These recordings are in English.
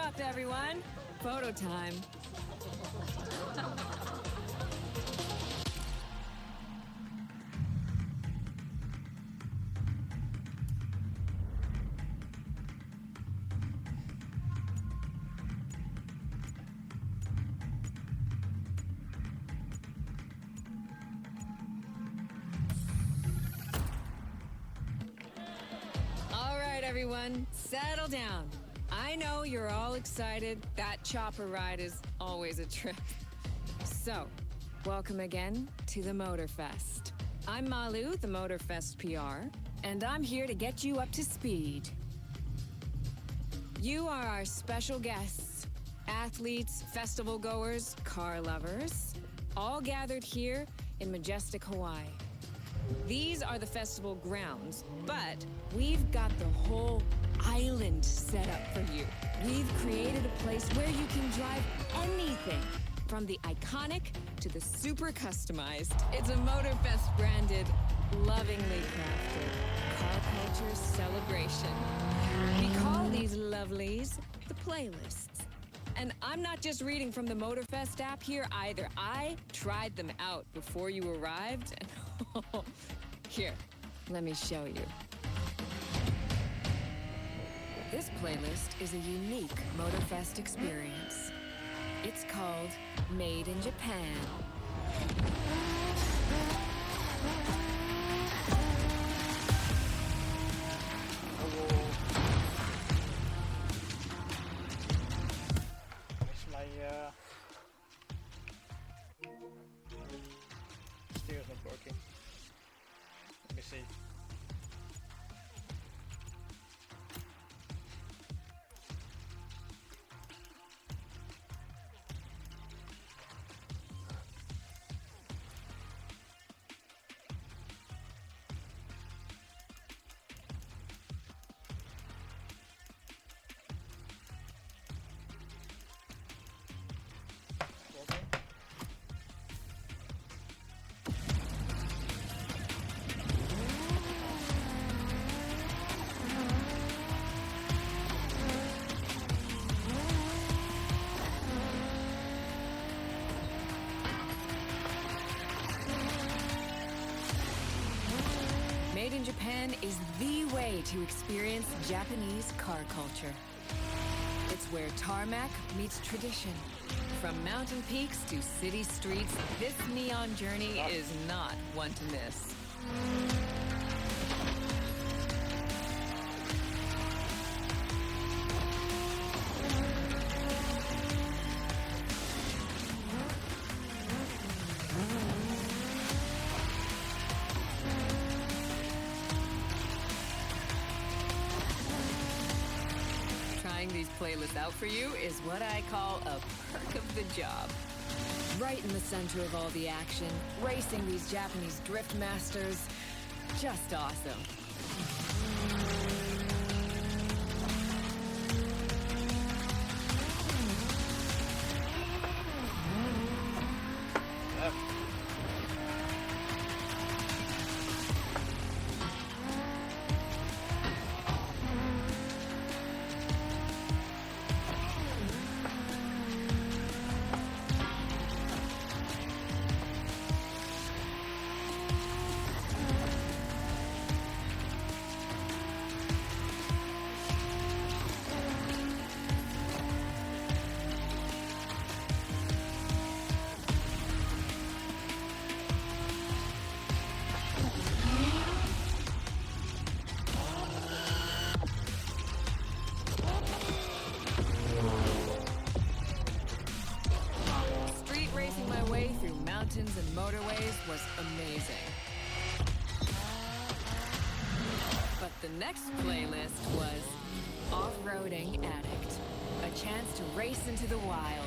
up, everyone. Photo time. All right, everyone, settle down. I know you're all excited. That chopper ride is always a trip. So, welcome again to the Motorfest. I'm Malu, the Motorfest PR, and I'm here to get you up to speed. You are our special guests, athletes, festival goers, car lovers, all gathered here in majestic Hawaii. These are the festival grounds, but we've got the whole island set up for you. We've created a place where you can drive anything, from the iconic to the super customized. It's a Motorfest branded, lovingly crafted car culture celebration. We call these lovelies the playlists. And I'm not just reading from the Motorfest app here either. I tried them out before you arrived. And here, let me show you. This playlist is a unique Motorfest experience. It's called Made in Japan. Steer's not working. Let me see. Made in Japan is the way to experience Japanese car culture. It's where tarmac meets tradition. From mountain peaks to city streets, this neon journey is not one to miss. Trying these playlists out for you is what I call a perk of the job. Right in the center of all the action, racing these Japanese drift masters, just awesome. Mountains and motorways was amazing. But the next playlist was Off-Roading Addict, a chance to race into the wild.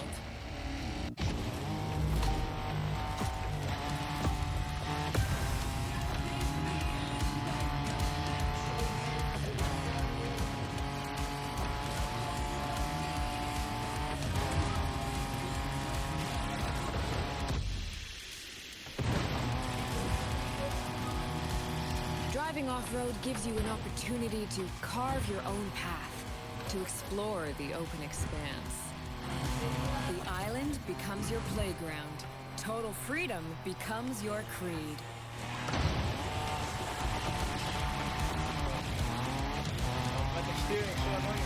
Driving off-road gives you an opportunity to carve your own path, to explore the open expanse. The island becomes your playground. Total freedom becomes your creed. Automatic steering, so annoying.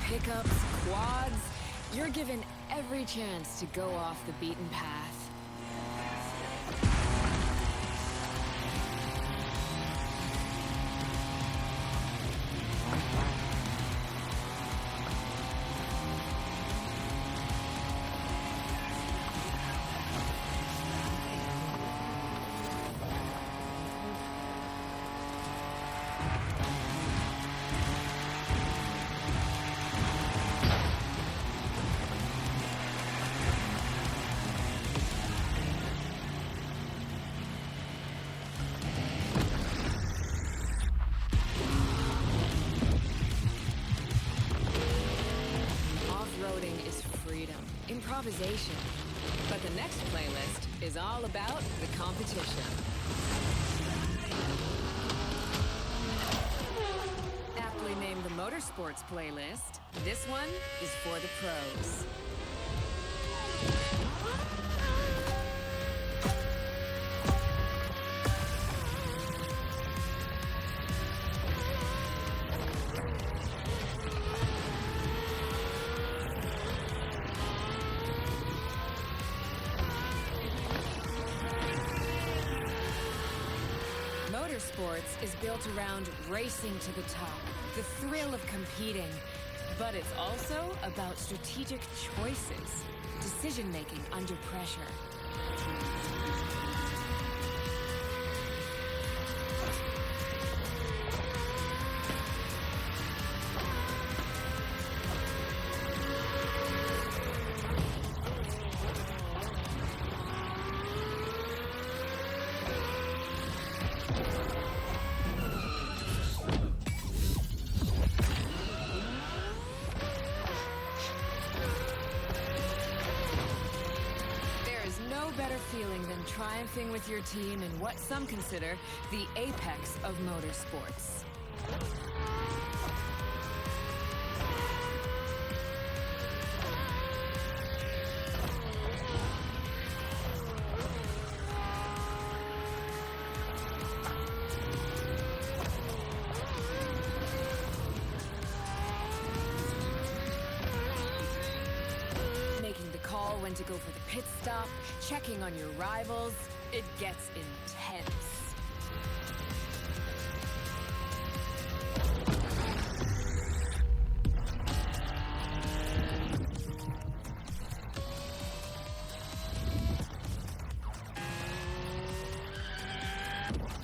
Pickups, quads, you're given every chance to go off the beaten path. Improvisation. But the next playlist is all about the competition. Aptly named the Motorsports playlist, this one is for the pros. Motorsports is built around racing to the top, the thrill of competing. But it's also about strategic choices, decision-making under pressure. Feeling than triumphing with your team in what some consider the apex of motorsports. When to go for the pit stop, checking on your rivals, it gets intense.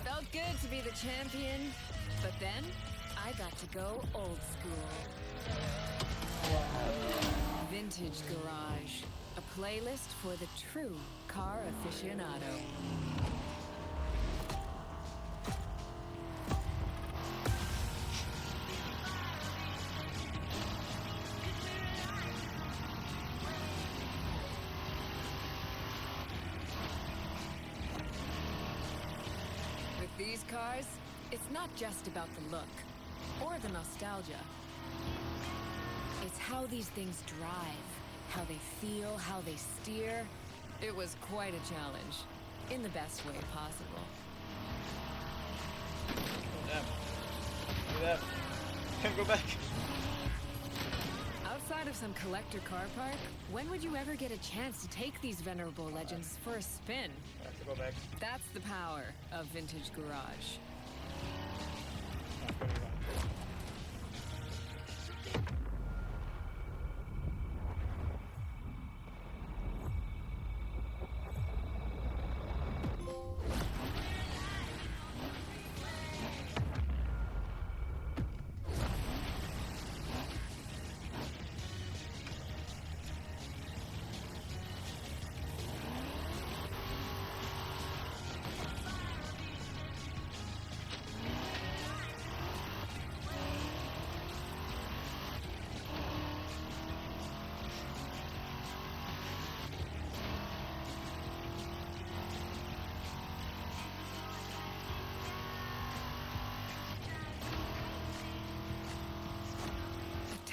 Felt good to be the champion, but then I got to go old school. Vintage Garage. A playlist for the true car aficionado. With these cars, it's not just about the look or the nostalgia. It's how these things drive. How they feel, how they steer. It was quite a challenge, in the best way possible. Oh, damn. Look at that. Can't go back. Outside of some collector car park, when would you ever get a chance to take these venerable legends for a spin? I have to go back. That's the power of Vintage Garage. Not very well.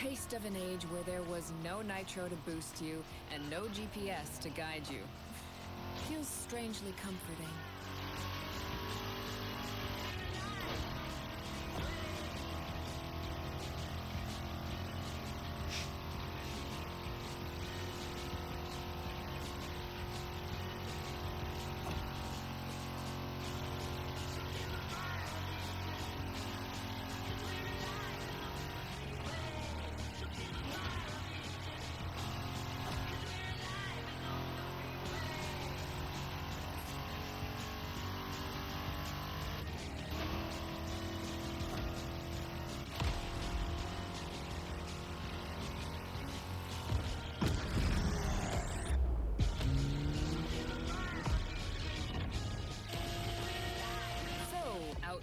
taste of an age where there was no nitro to boost you and no GPS to guide you. Feels strangely comforting.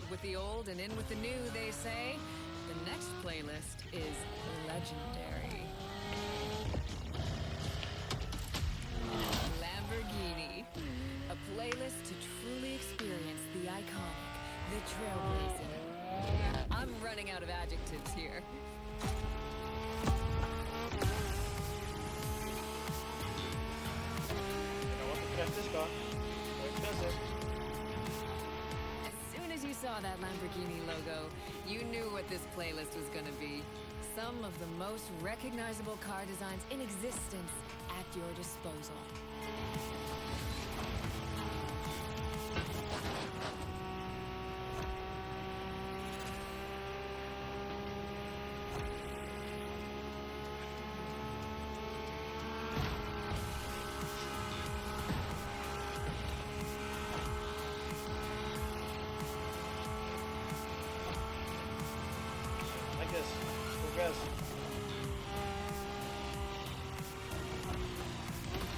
With the old and in with the new, they say. The next playlist is legendary. Lamborghini. A playlist to truly experience the iconic, the trailblazing. I'm running out of adjectives here. I want to press this car. What does it? As you saw that Lamborghini logo, you knew what this playlist was gonna be. Some of the most recognizable car designs in existence at your disposal.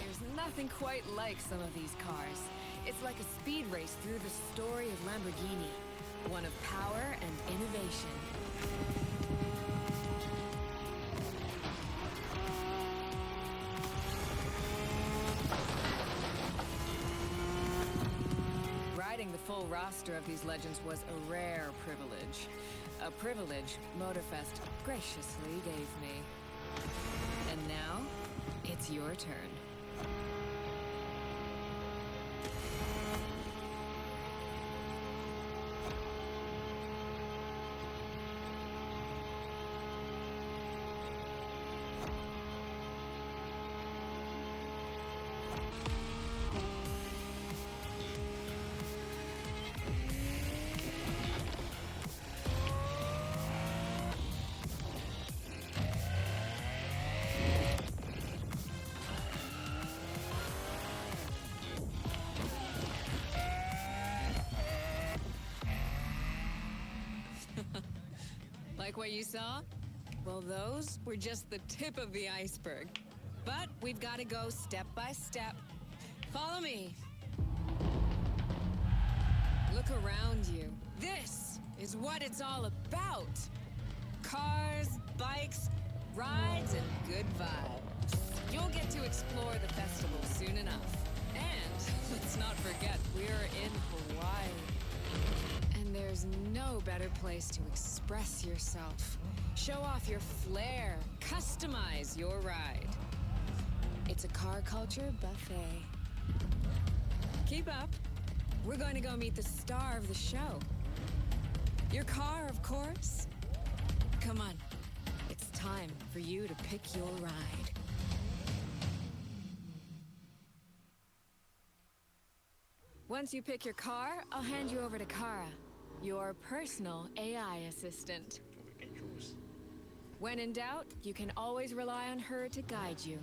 There's nothing quite like some of these cars. It's like a speed race through the story of Lamborghini, one of power and innovation. Riding the full roster of these legends was a rare privilege. A privilege Motorfest graciously gave me. And now, it's your turn. Like what you saw? Well, those were just the tip of the iceberg. But we've got to go step by step. Follow me. Look around you. This is what it's all about. Cars, bikes, rides, and good vibes. You'll get to explore the festival soon enough. And let's not forget, we're in Hawaii. And there's no better place to express yourself. Show off your flair. Customize your ride. It's a car culture buffet. Keep up. We're going to go meet the star of the show. Your car, of course. Come on. It's time for you to pick your ride. Once you pick your car, I'll hand you over to Kara, your personal AI assistant. We can choose. When in doubt, you can always rely on her to guide you.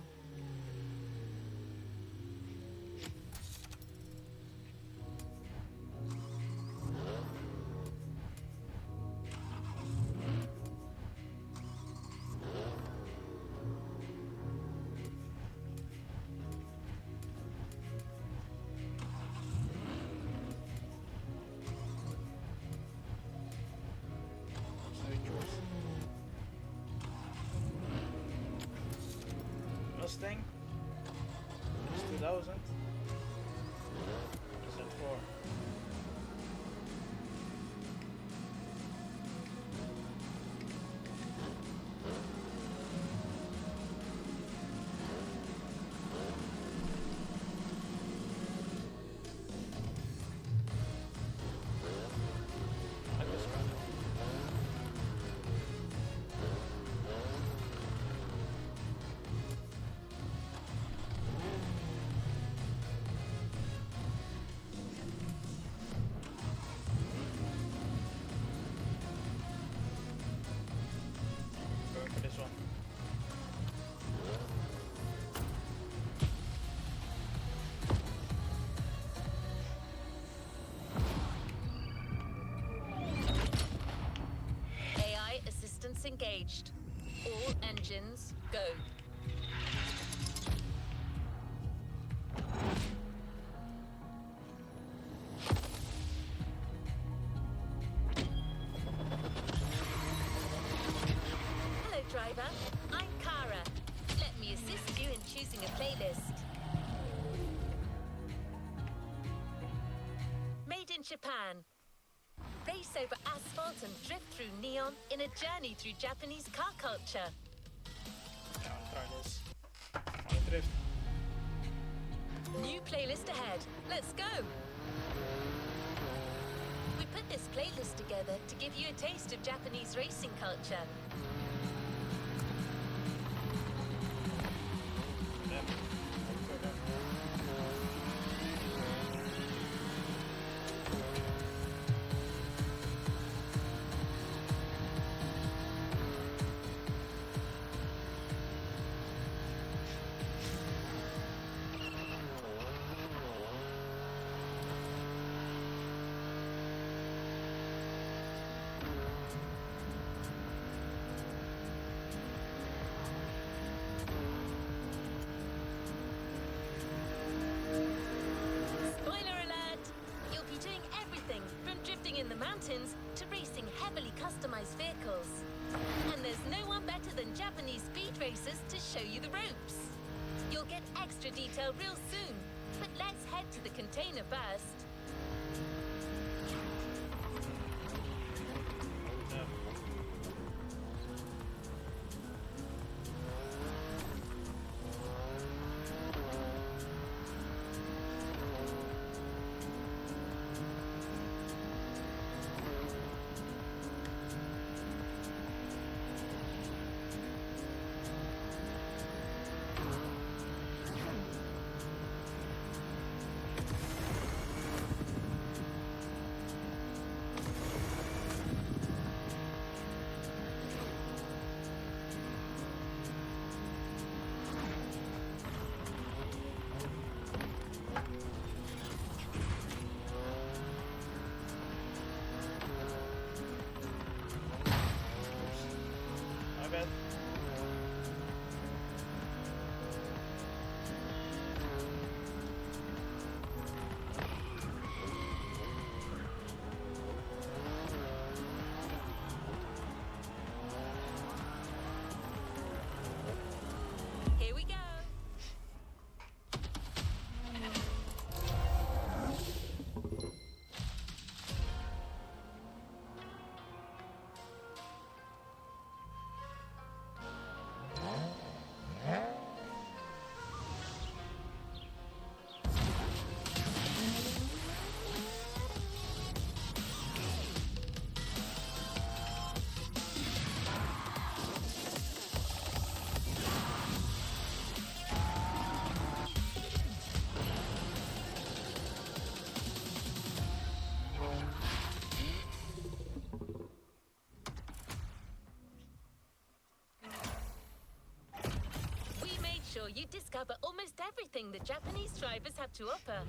Mustang. It's 2000. Z4. engaged. All engines, go. Hello, driver. I'm Kara. Let me assist you in choosing a playlist. Made in Japan. Race over asphalt and drift through neon in a journey through Japanese car culture. Ja, try this. Wanna drift? New playlist ahead. Let's go! We put this playlist together to give you a taste of Japanese racing culture. Then, let's go then. Spoiler alert! You'll be doing everything from drifting in the mountains to racing heavily customized vehicles. And there's no one better than Japanese speed racers to show you the ropes. You'll get extra detail real soon, but let's head to the container first. My bad. Here we go. We made sure you discover almost everything the Japanese drivers have to offer.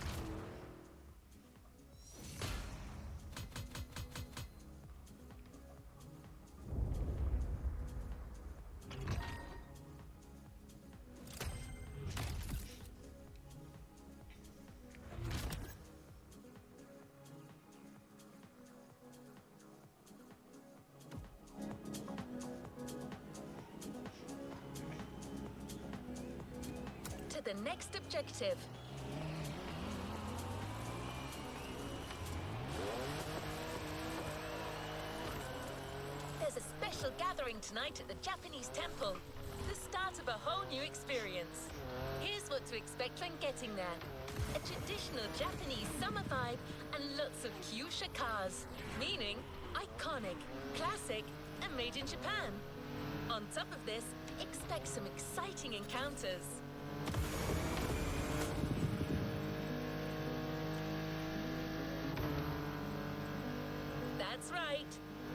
To the next objective. There's a special gathering tonight at the Japanese temple. The start of a whole new experience. Here's what to expect when getting there. A traditional Japanese summer vibe and lots of kyusha cars, meaning iconic, classic, and made in Japan. On top of this, expect some exciting encounters. That's right.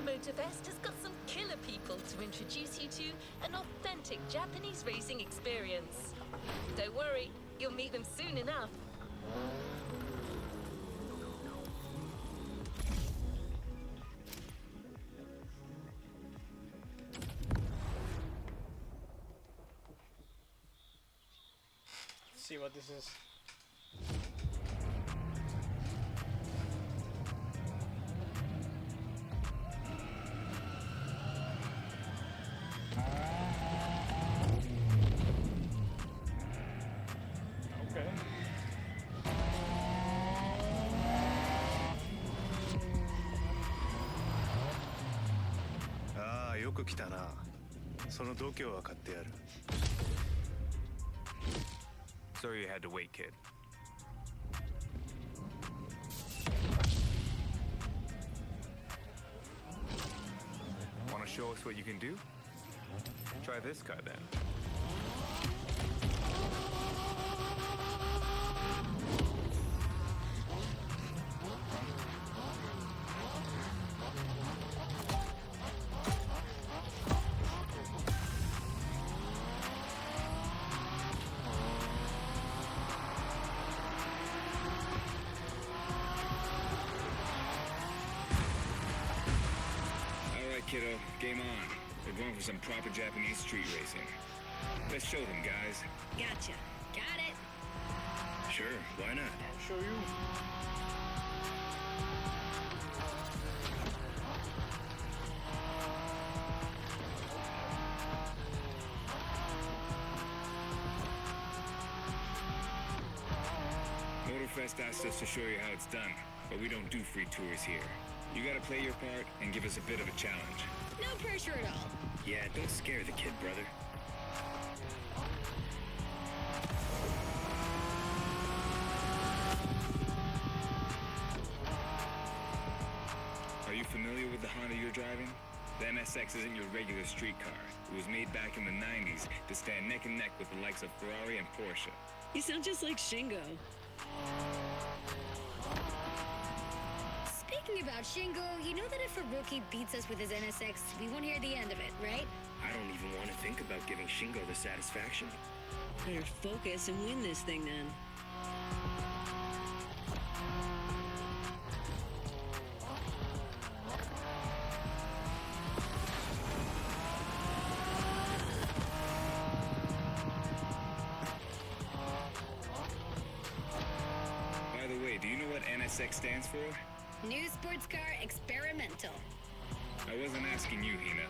Motorfest has got some killer people to introduce you to an authentic Japanese racing experience. Don't worry, you'll meet them soon enough. see what this is. Okay. ああ、よく来たな。その度胸は買ってやる。So you had to wait, kid. Want to show us what you can do? Try this car then. Kiddo, game on. We're going for some proper Japanese street racing. Let's show them, guys. Gotcha. Got it. Sure, why not? I'll show you. Motorfest asked us to show you how it's done, but we don't do free tours here. You gotta play your part and give us a bit of a challenge. No pressure at all. Yeah, don't scare the kid, brother. Are you familiar with the Honda you're driving? The NSX isn't your regular street car. It was made back in the 90s to stand neck and neck with the likes of Ferrari and Porsche. You sound just like Shingo. Speaking about Shingo, you know that if a rookie beats us with his NSX, we won't hear the end of it, right? I don't even want to think about giving Shingo the satisfaction. Better focus and win this thing then. By the way, do you know what NSX stands for? New sports car experimental. I wasn't asking you, Hina.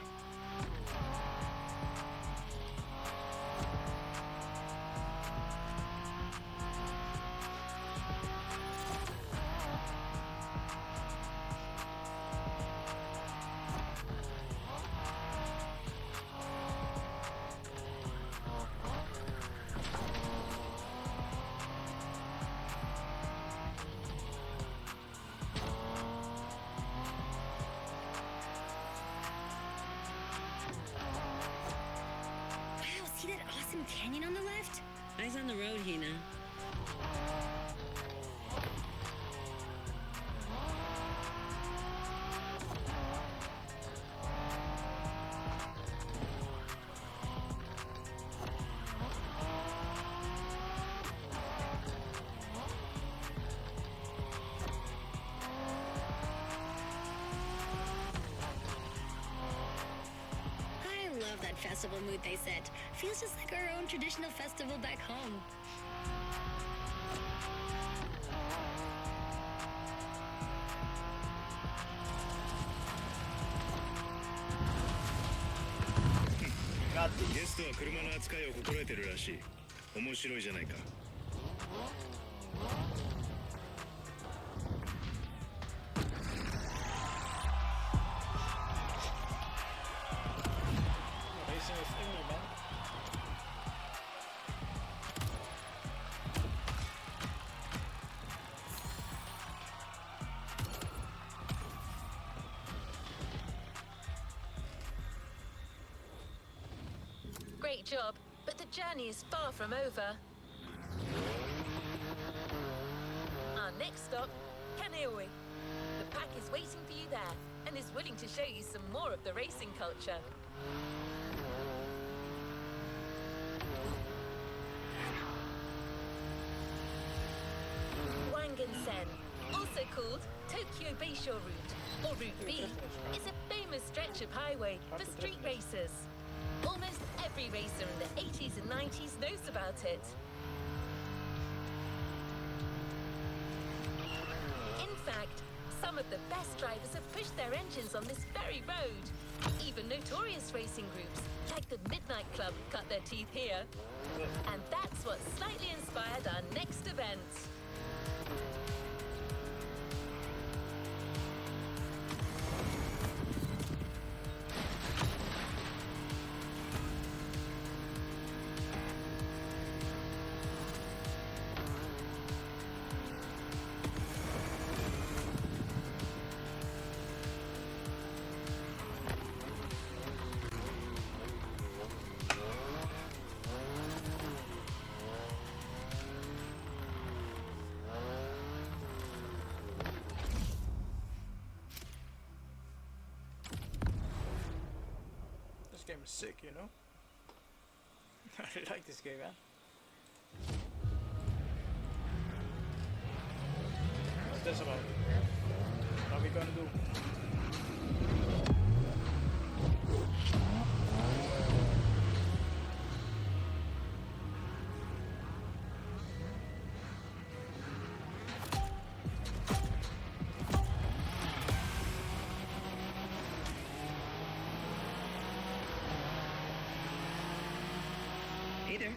See that awesome canyon on the left? Eyes on the road, Hina. I love that festival mood they set. Feels just like our own traditional festival back home. Got this. ゲストは車の扱いを心得てるらしい。面白いじゃないか。Racing is in me, man. Great job, but the journey is far from over. Our next stop, Kaneohe. The pack is waiting for you there and is willing to show you some more of the racing culture. Wangan-sen, also called Tokyo Bayshore Route, or Route B, is a famous stretch of highway for street racers. Almost every racer in the 80s and 90s knows about it. Some of the best drivers have pushed their engines on this very road. Even notorious racing groups, like the Midnight Club, cut their teeth here. And that's what slightly inspired our next event. This game is sick, you know? I really like this game, man. What's this about? What are we gonna do? Hey there.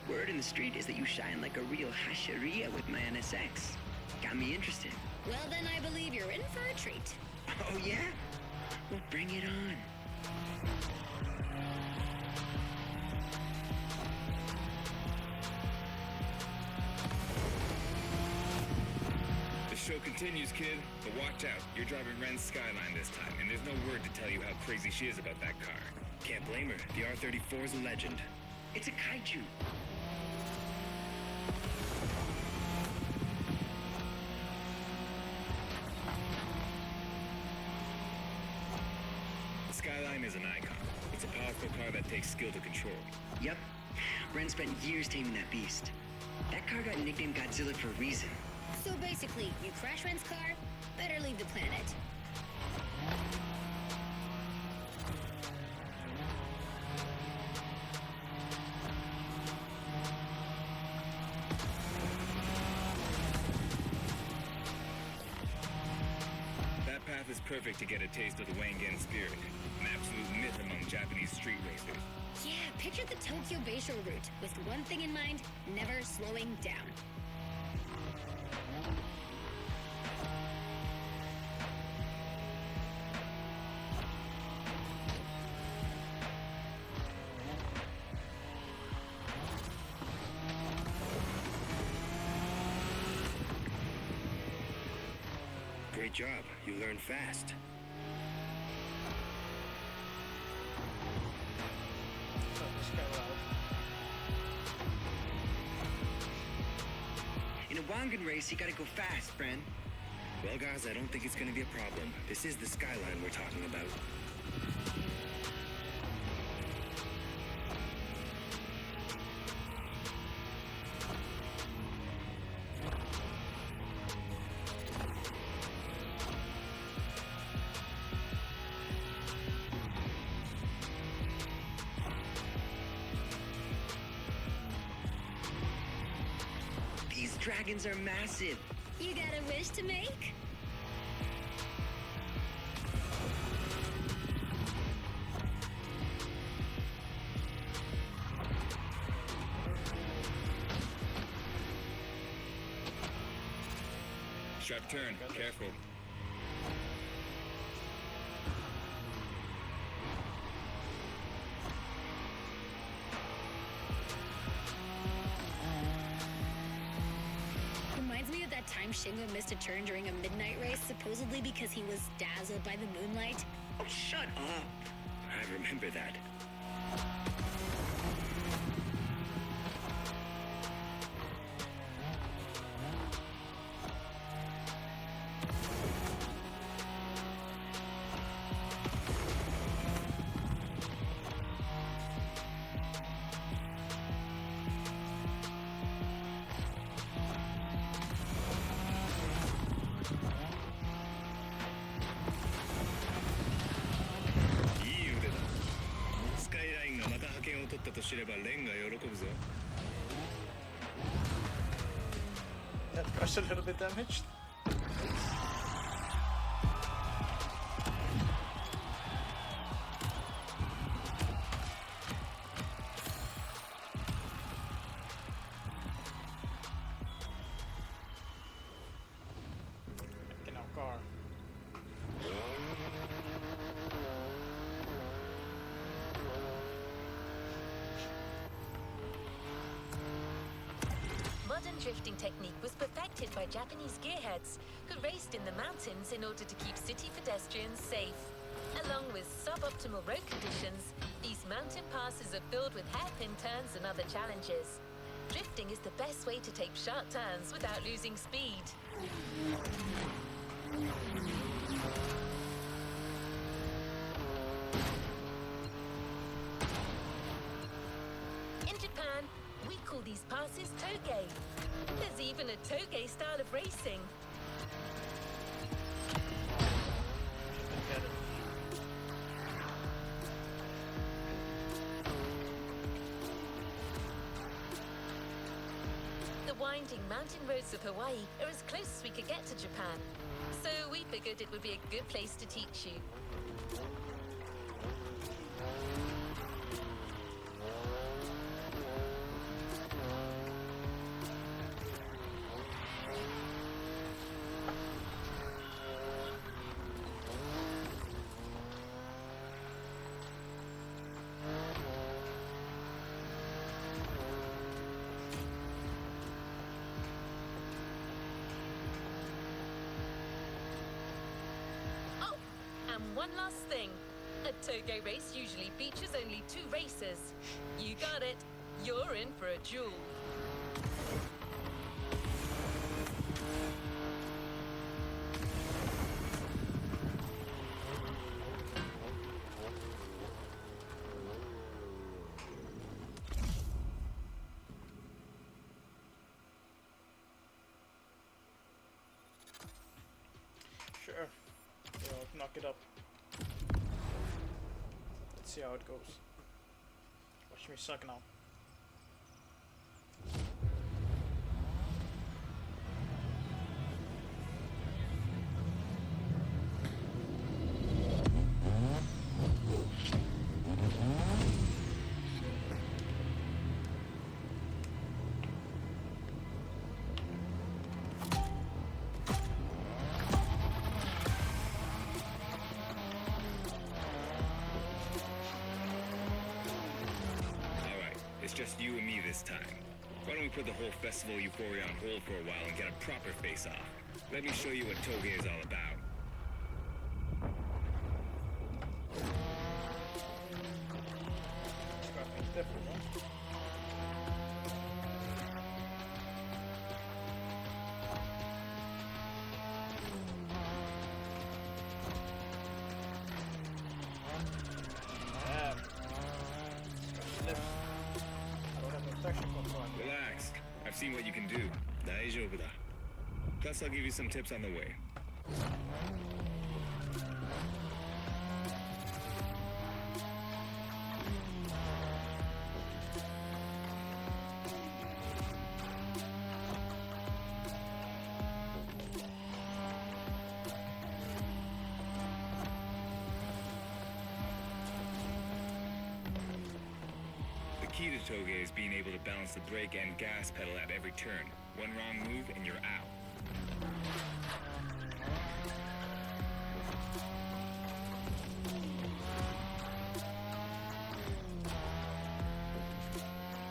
Word in the street is that you shine like a real hasheria with my NSX. Got me interested. Well, then I believe you're in for a treat. Oh, yeah? Well, bring it on. The show continues, kid. But watch out. You're driving Ren's Skyline this time, and there's no word to tell you how crazy she is about that car. Can't blame her. The R34 is a legend. It's a kaiju. The Skyline is an icon. It's a powerful car that takes skill to control. Yep. Ren spent years taming that beast. That car got nicknamed Godzilla for a reason. So basically, you crash Ren's car, better leave the planet. That path is perfect to get a taste of the Wangen spirit, an absolute myth among Japanese street racers. Yeah, picture the Tokyo Bayshore route, with one thing in mind, never slowing down. Great job. You learn fast. Check this guy out. In a Wangen race, you gotta go fast, Ren. Well, guys, I don't think it's gonna be a problem. This is the Skyline we're talking about. These dragons are massive. You got a wish to make? Sharp turn. Careful. Reminds me of that time Shingo missed a turn during a midnight race, supposedly because he was dazzled by the moonlight. Oh, shut up. I remember that. That car's a little bit damaged. drifting technique was perfected by Japanese gearheads who raced in the mountains in order to keep city pedestrians safe. Along with suboptimal road conditions, these mountain passes are filled with hairpin turns and other challenges. Drifting is the best way to take sharp turns without losing speed. In Japan, we call these passes toge. There's even a toge style of racing. The winding mountain roads of Hawaii are as close as we could get to Japan, so we figured it would be a good place to teach you. And one last thing. A toge race usually features only 2 racers. You got it. You're in for a duel. Sure. We'll knock it up. Let's see how it goes. Watch me suck now. It's just you and me this time. Why don't we put the whole festival euphoria on hold for a while and get a proper face-off? Let me show you what toge is all about. Scrapping's different, huh? Damn. Scratch lips. I don't have no protection control. Relax. I've seen what you can do. Daijoubu da. Plus, I'll give you some tips on the way. The key to toge is being able to balance the brake and gas pedal at every turn. One wrong move and you're out.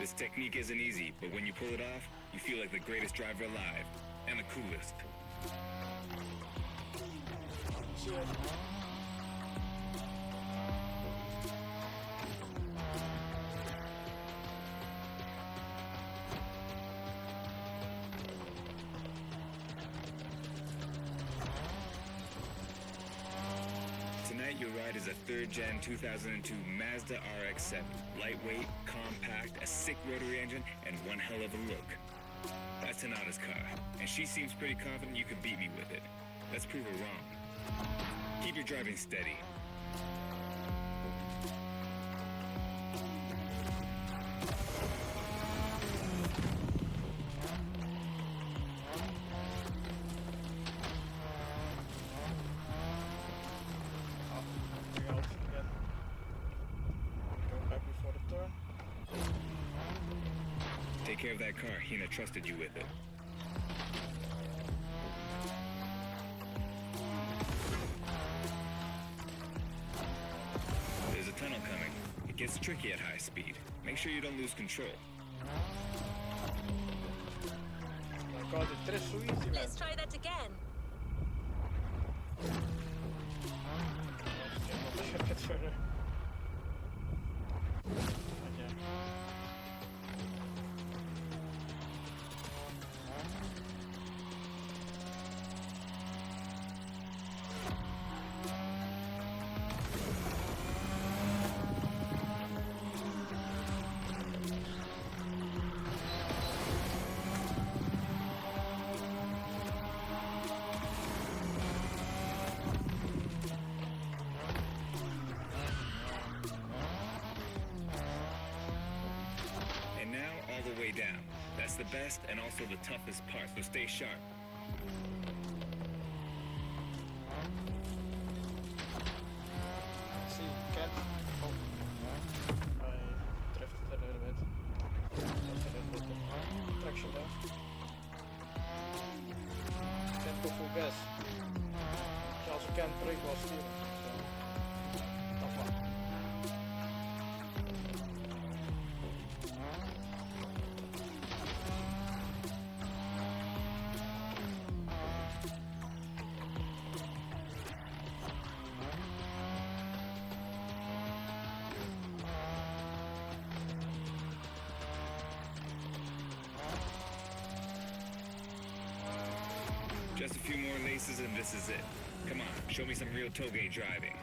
This technique isn't easy, but when you pull it off, you feel like the greatest driver alive. And the coolest. See it. Tonight your ride is a 3rd gen 2002 Mazda RX-7. Lightweight, compact, a sick rotary engine, and one hell of a look. That's Tanada's car, and she seems pretty confident you could beat me with it. Let's prove her wrong. Keep your driving steady. Take care of that car. Hina trusted you with it. There's a tunnel coming. It gets tricky at high speed. Make sure you don't lose control. god, it is so easy, man. Let's try that again. A bit further. But yeah. And now all the way down. That's the best and also the toughest part, so stay sharp. See, can't. Oh. I drifted a little bit. Lost a little bit of traction there. Can't go full gas. You also can't brake while steering. So, tough one. Just a few more laces and this is it. Come on, show me some real toge driving.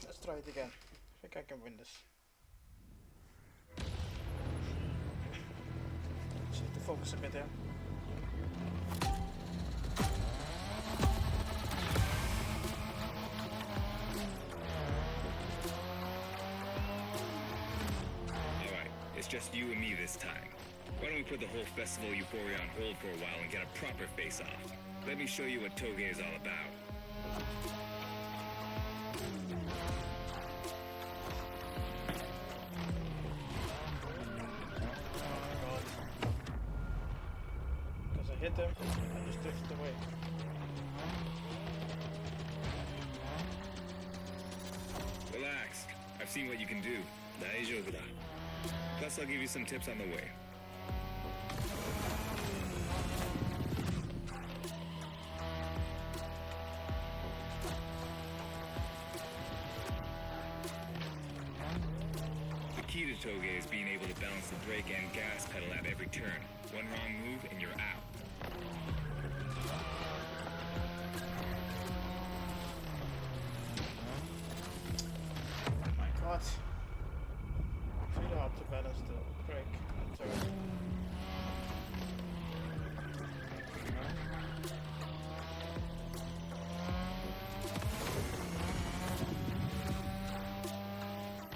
Let's try it again. I think I can win this. Just need to focus a bit there. Alright, it's just you and me this time. Why don't we put the whole festival euphoria on hold for a while and get a proper face-off? Let me show you what toge is all about. Because I hit him, I just drifted away. Relax. I've seen what you can do. Plus, I'll give you some tips on the way. The key to toge is being able to balance the brake and gas pedal at every turn. One wrong move and you're out. My god. It's really hard to balance the brake and turn.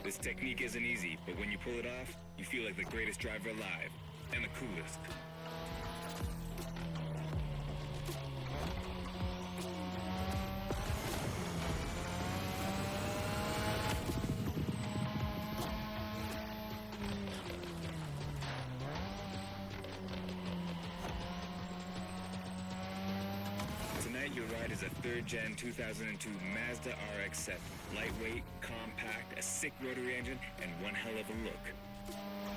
This technique isn't easy, but when you pull it off, you feel like the greatest driver alive. And the coolest. Tonight your ride is a 3rd Gen 2002 Mazda RX-7. Lightweight, compact, a sick rotary engine, and one hell of a look.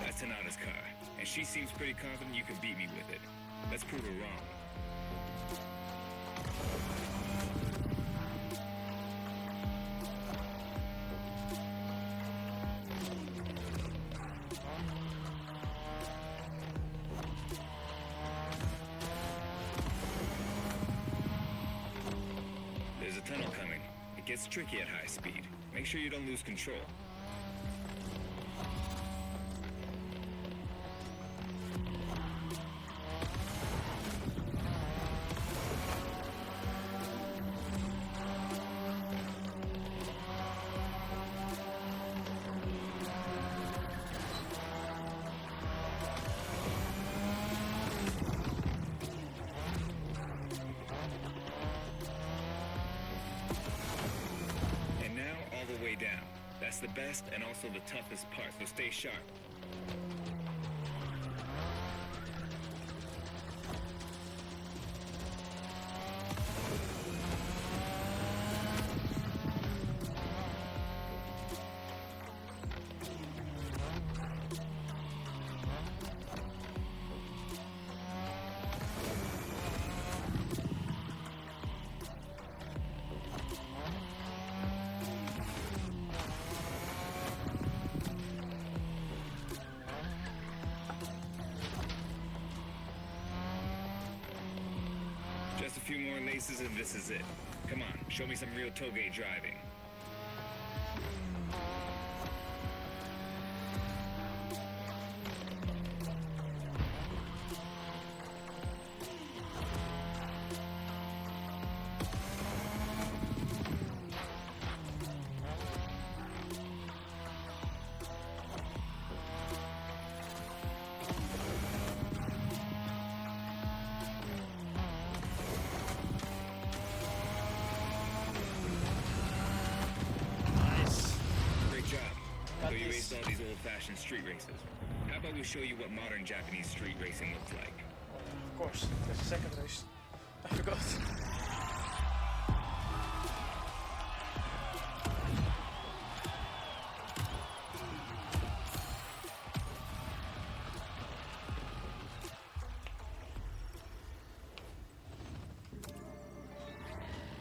That's Tanada's car, and she seems pretty confident you can beat me with it. Let's prove her wrong. There's a tunnel coming. It gets tricky at high speed. Make sure you don't lose control. the best and also the toughest part, so stay sharp. Just a few more laces and this is it. Come on, show me some real toge driving. Great job. So you raced all these old-fashioned street races. How about we show you what modern Japanese street racing looks like? Of course, there's a second race. I forgot.